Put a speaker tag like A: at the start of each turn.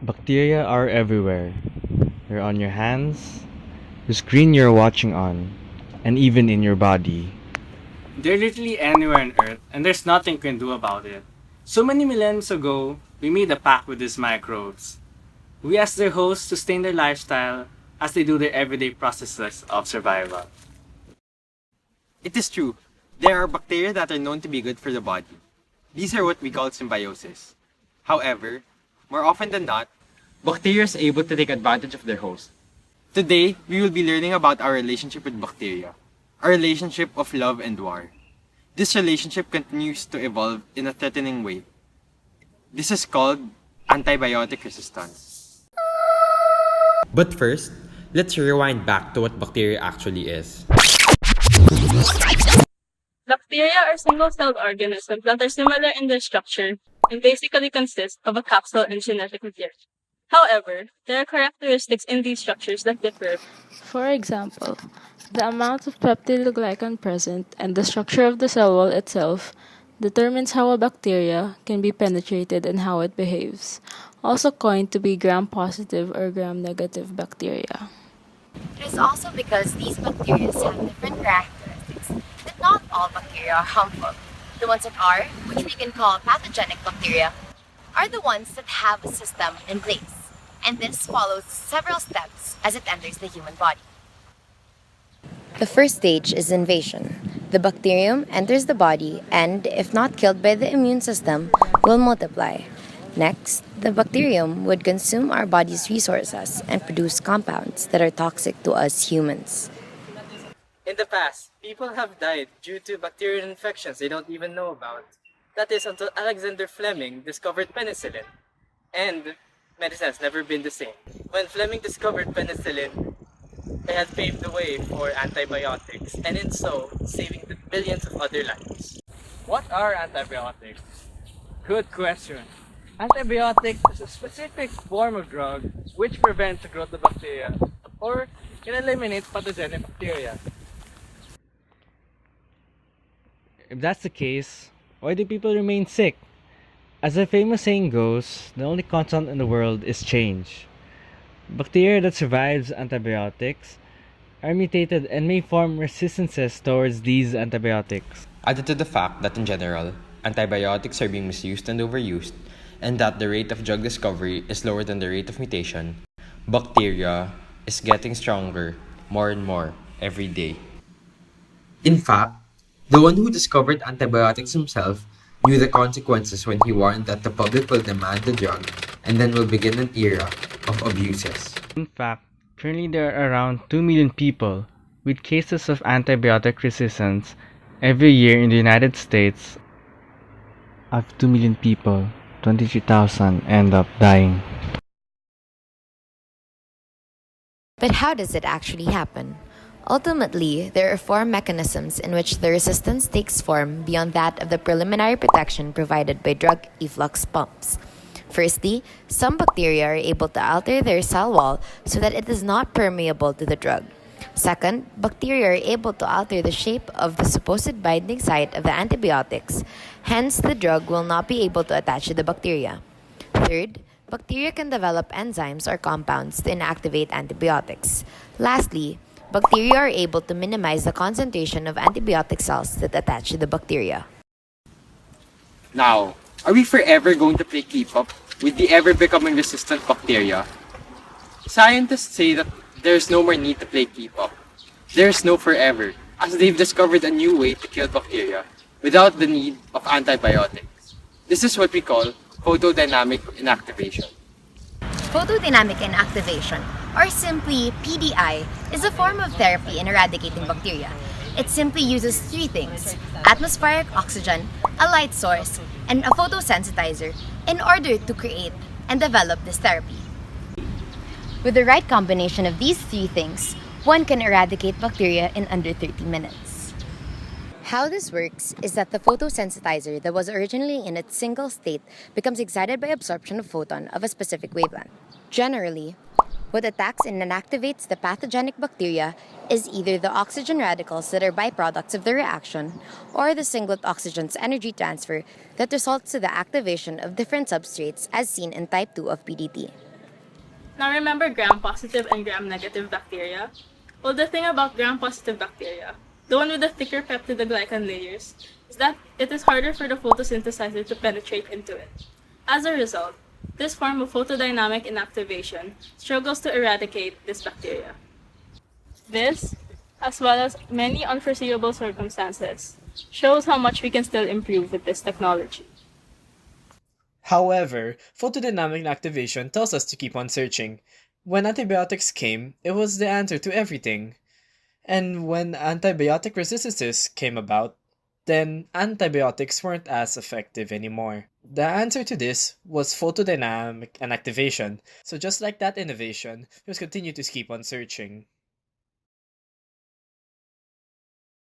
A: Bacteria are everywhere. They're on your hands, the screen you're watching on, and even in your body.
B: They're literally anywhere on Earth, and there's nothing you can do about it. So many millennia ago, we made a pact with these microbes. We asked their hosts to stay in their lifestyle as they do their everyday processes of survival.
C: It is true. There are bacteria that are known to be good for the body. These are what we call symbiosis. However, more often than not, bacteria is able to take advantage of their host. Today, we will be learning about our relationship with bacteria, our relationship of love and war. This relationship continues to evolve in a threatening way. This is called antibiotic resistance. But first, let's rewind back to what bacteria actually is.
D: Bacteria are single-celled organisms that are similar in their structure and basically consist of a capsule and genetic material. However, there are characteristics in these structures that differ.
E: For example, the amount of peptidoglycan present and the structure of the cell wall itself determines how a bacteria can be penetrated and how it behaves, also coined to be gram-positive or gram-negative bacteria.
F: It is also because these bacteria have different characteristics that not all bacteria are harmful. The ones that are, which we can call pathogenic bacteria, are the ones that have a system in place. And this follows several steps as it enters the human body. The first stage is invasion. The bacterium enters the body and, if not killed by the immune system, will multiply. Next, the bacterium would consume our body's resources and produce compounds that are toxic to us humans.
C: In the past, people have died due to bacterial infections they don't even know about. That is until Alexander Fleming discovered penicillin. And medicine has never been the same. When Fleming discovered penicillin, it had paved the way for antibiotics, and in so, saving the billions of other lives.
B: What are antibiotics? Good question. Antibiotics is a specific form of drug which prevents the growth of bacteria or can eliminate pathogenic bacteria.
A: If that's the case, why do people remain sick? As a famous saying goes, the only constant in the world is change. Bacteria that survives antibiotics are mutated and may form resistances towards these antibiotics.
C: Added to the fact that in general, antibiotics are being misused and overused, and that the rate of drug discovery is lower than the rate of mutation, bacteria is getting stronger more and more every day. In fact, the one who discovered antibiotics himself knew the consequences when he warned that the public will demand the drug and then will begin an era of abuses.
A: In fact, currently there are around 2 million people with cases of antibiotic resistance every year in the United States. Of 2 million people, 23,000 end up dying.
F: But how does it actually happen? Ultimately, there are four mechanisms in which the resistance takes form beyond that of the preliminary protection provided by drug efflux pumps. Firstly, some bacteria are able to alter their cell wall so that it is not permeable to the drug. Second, bacteria are able to alter the shape of the supposed binding site of the antibiotics, hence the drug will not be able to attach to the bacteria. Third, bacteria can develop enzymes or compounds to inactivate antibiotics. Lastly, bacteria are able to minimize the concentration of antibiotic cells that attach to the bacteria.
C: Now, are we forever going to play keep up with the ever becoming resistant bacteria? Scientists say that there's no more need to play keep up. There's no forever, as they've discovered a new way to kill bacteria without the need of antibiotics. This is what we call photodynamic inactivation.
F: Photodynamic inactivation, or simply PDI, is a form of therapy in eradicating bacteria. It simply uses three things: atmospheric oxygen, a light source, and a photosensitizer in order to create and develop this therapy. With the right combination of these three things, one can eradicate bacteria in under 30 minutes. How this works is that the photosensitizer that was originally in its single state becomes excited by absorption of photon of a specific wavelength. Generally, what attacks and inactivates the pathogenic bacteria is either the oxygen radicals that are byproducts of the reaction or the singlet oxygen's energy transfer that results to the activation of different substrates as seen in type 2 of PDT.
D: Now remember gram-positive and gram-negative bacteria? Well, the thing about gram-positive bacteria, the one with the thicker peptidoglycan layers, is that it is harder for the photosynthesizer to penetrate into it. As a result, this form of photodynamic inactivation struggles to eradicate this bacteria. This, as well as many unforeseeable circumstances, shows how much we can still improve with this technology.
G: However, photodynamic activation tells us to keep on searching. When antibiotics came, it was the answer to everything. And when antibiotic resistances came about, then antibiotics weren't as effective anymore. The answer to this was photodynamic and activation. So just like that innovation, we must continue to keep on searching.